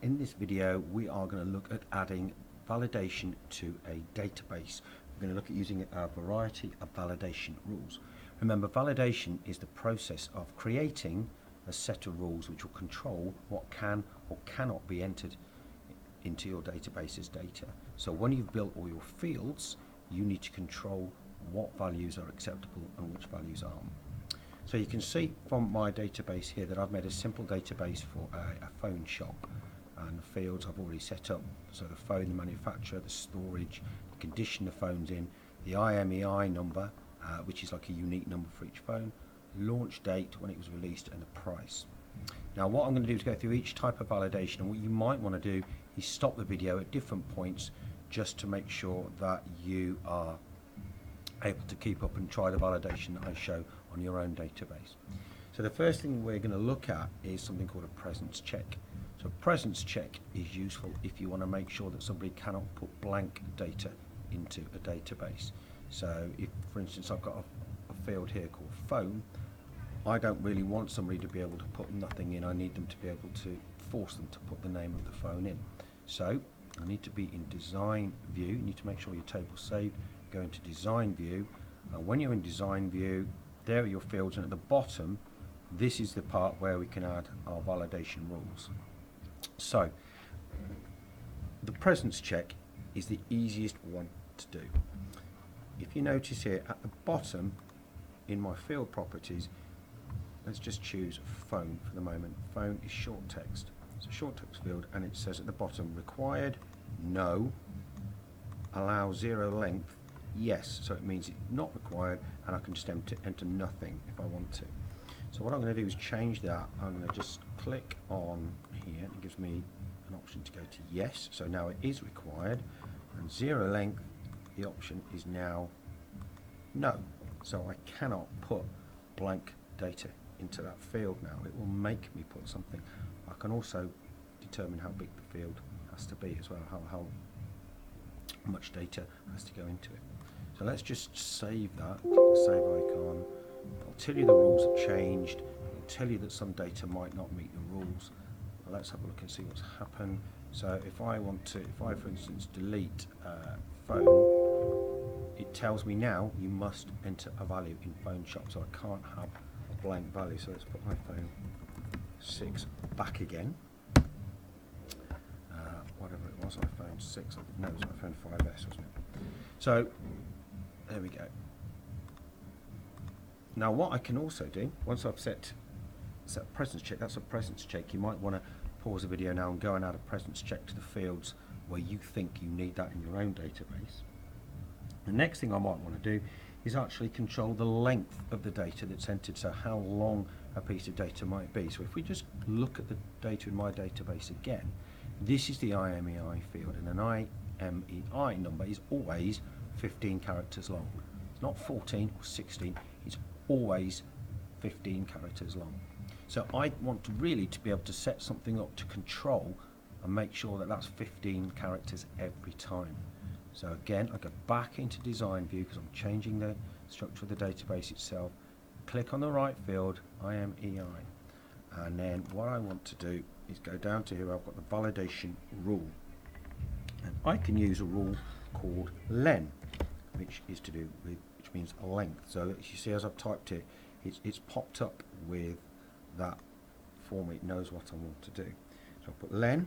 In this video we are going to look at adding validation to a database. We're going to look at using a variety of validation rules. Remember, validation is the process of creating a set of rules which will control what can or cannot be entered into your database's data. So when you've built all your fields, you need to control what values are acceptable and which values aren't. So you can see from my database here that I've made a simple database for a phone shop, and the fields I've already set up. So the phone, the manufacturer, the storage, the condition the phone's in, the IMEI number, which is like a unique number for each phone, launch date, when it was released, and the price. Now what I'm going to do is go through each type of validation, and what you might want to do is stop the video at different points just to make sure that you are able to keep up and try the validation that I show on your own database. So the first thing we're going to look at is something called a presence check. So a presence check is useful if you want to make sure that somebody cannot put blank data into a database. So if, for instance, I've got a field here called phone, I don't really want somebody to be able to put nothing in. I need them to be able to force them to put the name of the phone in. So I need to be in design view. You need to make sure your table's saved. Go into design view. When you're in design view, there are your fields, and at the bottom this is the part where we can add our validation rules. So the presence check is the easiest one to do. If you notice here at the bottom in my field properties, let's just choose phone for the moment. Phone is short text. It's a short text field, and it says at the bottom required, no, allow zero length, yes. So it means it's not required, and I can just enter nothing if I want to. So what I'm going to do is change that. I'm going to just click on here, and it gives me an option to go to yes. So now it is required, and zero length, the option is now no. So I cannot put blank data into that field now. It will make me put something. I can also determine how big the field has to be as well, how much data has to go into it. So let's just save that, click the save icon. I'll tell you the rules have changed. I'll tell you that some data might not meet the rules. Well, let's have a look and see what's happened. So if I for instance delete phone, it tells me now you must enter a value in phone shop, so I can't have a blank value. So let's put iPhone 6 back again. Whatever it was, iPhone 6, no, it was iPhone 5S, wasn't it? So there we go. Now what I can also do, once I've set presence check, that's a presence check. You might want to pause the video now and go and add a presence check to the fields where you think you need that in your own database. The next thing I might want to do is actually control the length of the data that's entered, so how long a piece of data might be. So if we just look at the data in my database again, this is the IMEI field, and an IMEI number is always 15 characters long. It's not 14 or 16, it's always 15 characters long. So I want to really be able to set something up to control and make sure that that's 15 characters every time. So again, I go back into design view because I'm changing the structure of the database itself. Click on the right field, IMEI, and then what I want to do is go down to here. I've got the validation rule, and I can use a rule called len, which is to do with, which means length. So as you see, as I've typed it, it's popped up with that for me. It knows what I want to do. So I put len,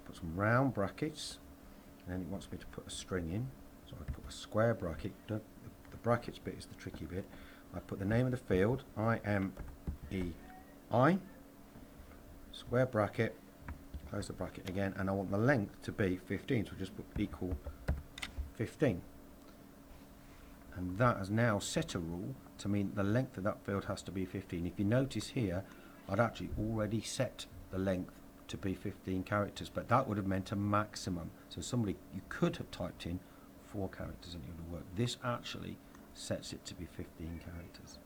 put some round brackets, and then it wants me to put a string in. So I put a square bracket. The brackets bit is the tricky bit. I put the name of the field, IMEI, square bracket, close the bracket again, and I want the length to be 15, so just put equal 15. And that has now set a rule to mean the length of that field has to be 15. If you notice here, I'd actually already set the length to be 15 characters, but that would have meant a maximum. So you could have typed in 4 characters and it would have worked. This actually sets it to be 15 characters.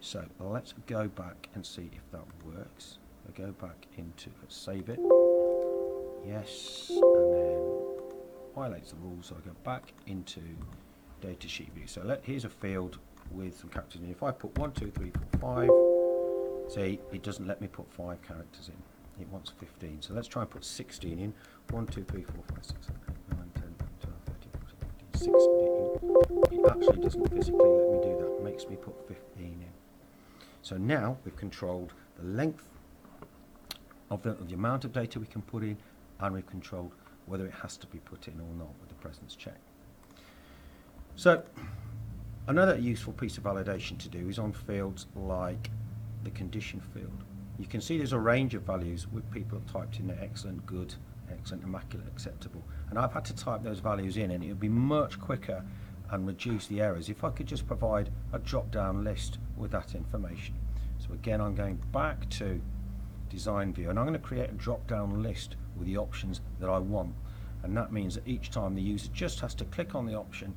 So let's go back and see if that works. I go back into, let's save it. Yes, and then violates the rules, so I go back into datasheet view. So here's a field with some characters in. If I put 1, 2, 3, 4, 5, see, it doesn't let me put 5 characters in. it wants 15. So let's try and put 16 in. 1, 2, 3, 4, 5, 6, 7, 8, 9, 10, 12, 13, 14, 15, 16. It actually doesn't physically let me do that. It makes me put 15 in. So now we've controlled the length of the amount of data we can put in, and we've controlled whether it has to be put in or not with the presence check. So another useful piece of validation to do is on fields like the condition field. You can see there's a range of values with people have typed in there excellent, good, excellent, immaculate, acceptable. And I've had to type those values in, and it would be much quicker and reduce the errors if I could just provide a drop-down list with that information. So again, I'm going back to design view, and I'm going to create a drop-down list with the options that I want. And that means that each time the user just has to click on the option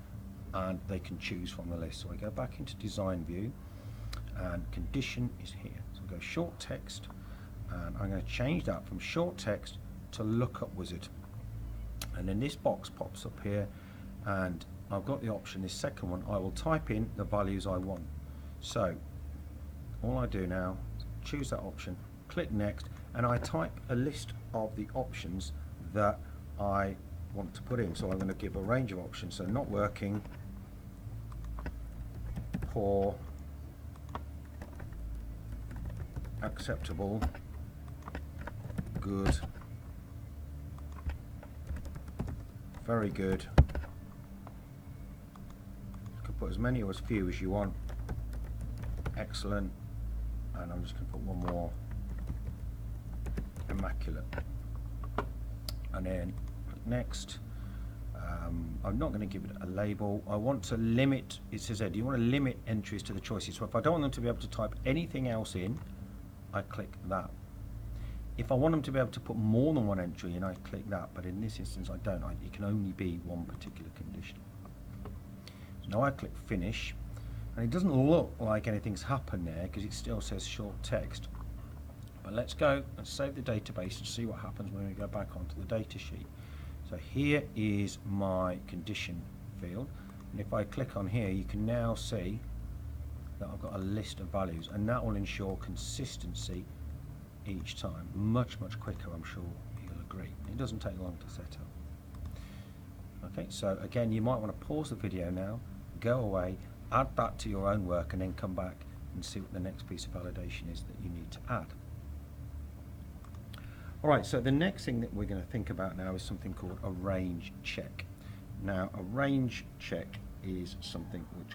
and they can choose from the list. So I go back into design view, and condition is here. So I go short text, and I'm going to change that from short text to lookup wizard. And then this box pops up here, and I've got the option, this second one, I will type in the values I want. So all I do now is choose that option, click next, and I type a list of the options that I want to put in. So I'm going to give a range of options. So not working, poor, acceptable, good, very good. You can put as many or as few as you want. Excellent, and I'm just going to put one more, immaculate, and then next. I'm not going to give it a label. I want to limit, it says there, do you want to limit entries to the choices? So if I don't want them to be able to type anything else in, I click that. If I want them to be able to put more than one entry in, I click that, but in this instance I don't. It can only be one particular condition. So now I click finish, and it doesn't look like anything's happened there because it still says short text. But let's go and save the database and see what happens when we go back onto the data sheet. So here is my condition field, and if I click on here, you can now see that I've got a list of values, and that will ensure consistency each time. Much quicker, I'm sure you'll agree. It doesn't take long to set up. Okay, so again, you might want to pause the video now, go away, add that to your own work, and then come back and see what the next piece of validation is that you need to add. Alright, so the next thing that we're going to think about now is something called a range check. Now, a range check is something which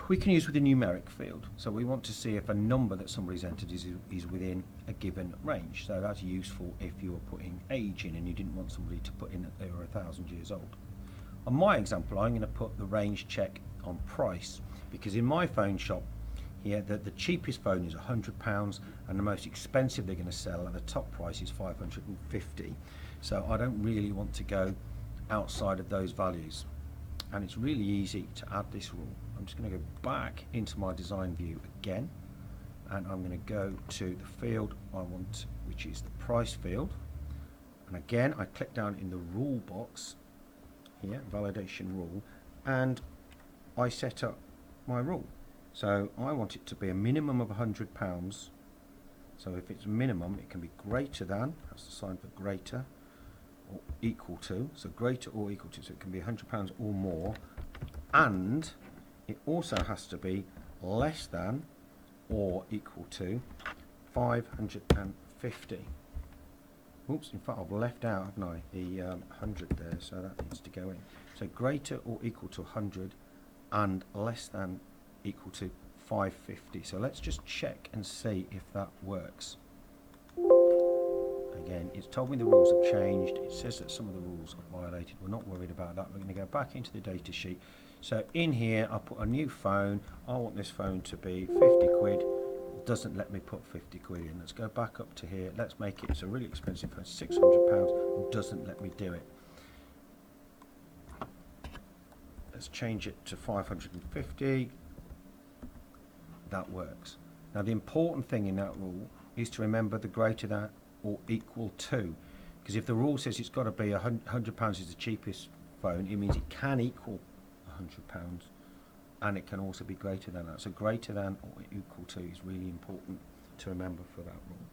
we can use with a numeric field. So we want to see if a number that somebody's entered is within a given range. So that's useful if you were putting age in and you didn't want somebody to put in that they were 1,000 years old. On my example, I'm going to put the range check on price, because in my phone shop here, the cheapest phone is £100, and the most expensive they're going to sell at the top price is $550. So I don't really want to go outside of those values, and it's really easy to add this rule. I'm just going to go back into my design view again, and I'm going to go to the field I want, which is the price field, and again I click down in the rule box here, validation rule, and I set up my rule. So I want it to be a minimum of £100. So if it's minimum, it can be greater than, that's the sign for greater, or equal to, so greater or equal to, so it can be £100 or more, and it also has to be less than or equal to 550. Oops, in fact I've left out, haven't I, the 100 there, so that needs to go in. So greater or equal to 100 and less than equal to 550. So let's just check and see if that works. Again, it's told me the rules have changed. It says that some of the rules are violated. We're not worried about that. We're going to go back into the data sheet. So in here, I put a new phone. I want this phone to be 50 quid. It doesn't let me put 50 quid in. Let's go back up to here. Let's make it, it's a really expensive phone, £600. It doesn't let me do it. Let's change it to 550. That works. Now the important thing in that rule is to remember the greater than or equal to, because if the rule says it's got to be £100 is the cheapest phone, it means it can equal £100, and it can also be greater than that. So greater than or equal to is really important to remember for that rule.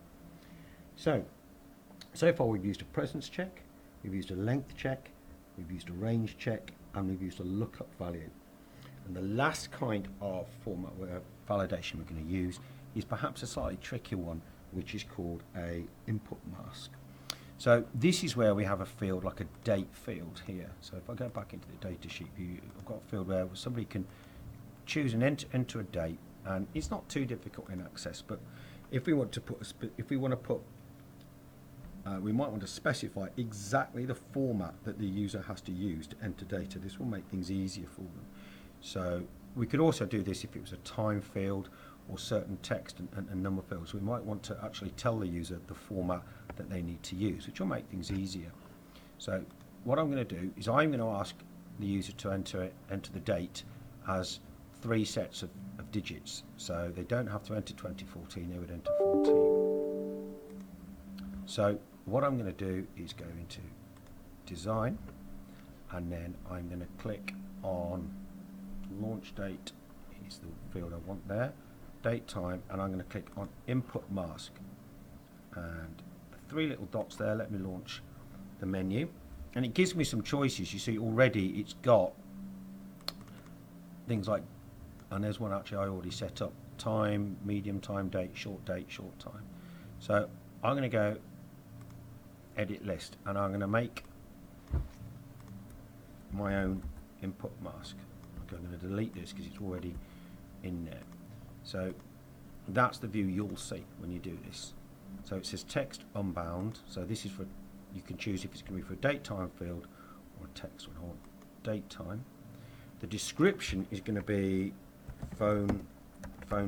So far we've used a presence check, we've used a length check, we've used a range check, and we've used a lookup value. And the last kind of format where validation we're going to use is perhaps a slightly trickier one, which is called a input mask. So this is where we have a field like a date field here. So if I go back into the data sheet view, I've got a field where somebody can choose and enter a date, and it's not too difficult in Access, but if we want to put we might want to specify exactly the format that the user has to use to enter data. This will make things easier for them. So we could also do this if it was a time field or certain text and number fields. We might want to actually tell the user the format that they need to use, which will make things easier. So what I'm going to do is I'm going to ask the user to enter the date as 3 sets of digits. So they don't have to enter 2014, they would enter 14. So what I'm going to do is go into Design, and then I'm going to click on Launch Date is the field I want there, date time, and I'm going to click on Input Mask, and the 3 little dots there let me launch the menu, and it gives me some choices. You see already it's got things like, and there's one actually I already set up, time, medium time, date, short time. So I'm going to go Edit List, and I'm going to make my own input mask. Okay, I'm going to delete this because it's already in there. So that's the view you'll see when you do this. So it says text unbound. So this is for, you can choose if it's going to be for a date time field or a text one. I want date time. The description is going to be phone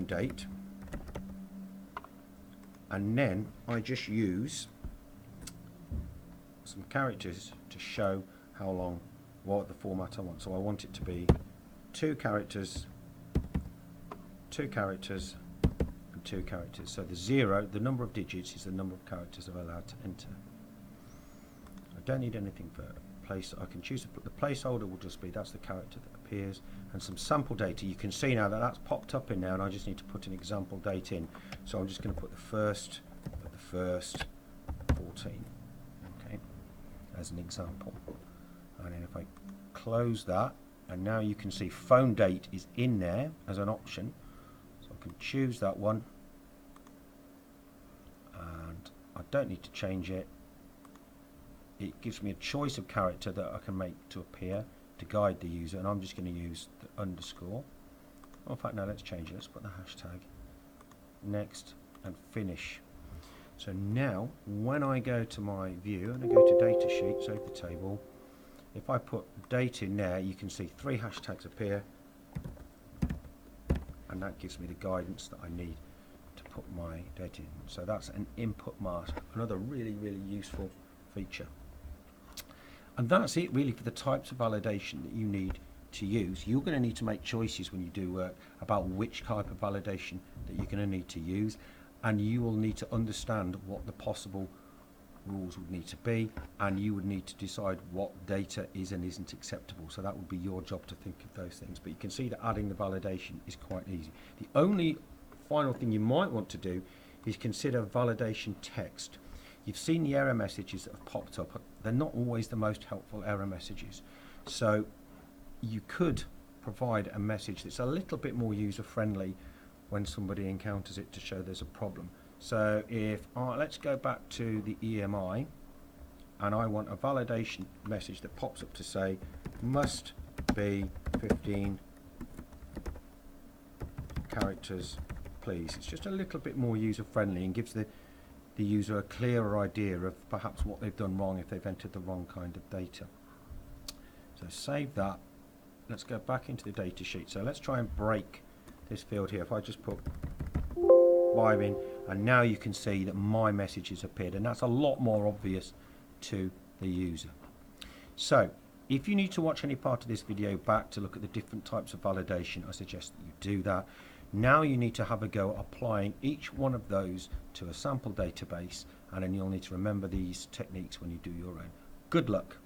date, and then I just use some characters to show how long, what the format I want. So I want it to be 2 characters, 2 characters, and 2 characters. So the 0, the number of digits, is the number of characters I'm allowed to enter. I don't need anything for place. I can choose to put the placeholder will just be, that's the character that appears, and some sample data. You can see now that that's popped up in there, and I just need to put an example date in. So I'm just going to put the first 14. Okay, as an example. And then if I close that, and now you can see phone date is in there as an option, so I can choose that one, and I don't need to change it. It gives me a choice of character that I can make to appear to guide the user, and I'm just going to use the underscore. Oh, in fact, no, let's change it. Let's put the hashtag, next, and finish. So now when I go to my view and I go to data sheet, save the table, if I put date in there, you can see 3 hashtags appear, and that gives me the guidance that I need to put my data in. So that's an input mask, another really useful feature. And that's it really for the types of validation that you need to use. You're going to need to make choices when you do work about which type of validation that you're going to need to use, and you will need to understand what the possible rules would need to be, and you would need to decide what data is and isn't acceptable. So that would be your job to think of those things. But you can see that adding the validation is quite easy. The only final thing you might want to do is consider validation text. You've seen the error messages that have popped up. They're not always the most helpful error messages. So you could provide a message that's a little bit more user-friendly when somebody encounters it to show there's a problem. So if let's go back to the EMI, and I want a validation message that pops up to say must be 15 characters please. It's just a little bit more user-friendly and gives the user a clearer idea of perhaps what they've done wrong if they've entered the wrong kind of data. So save that. Let's go back into the data sheet. So let's try and break this field here. If I just put 5 in, and now you can see that my message has appeared, and that's a lot more obvious to the user. So if you need to watch any part of this video back to look at the different types of validation, I suggest that you do that. Now you need to have a go applying each one of those to a sample database, and then you'll need to remember these techniques when you do your own. Good luck.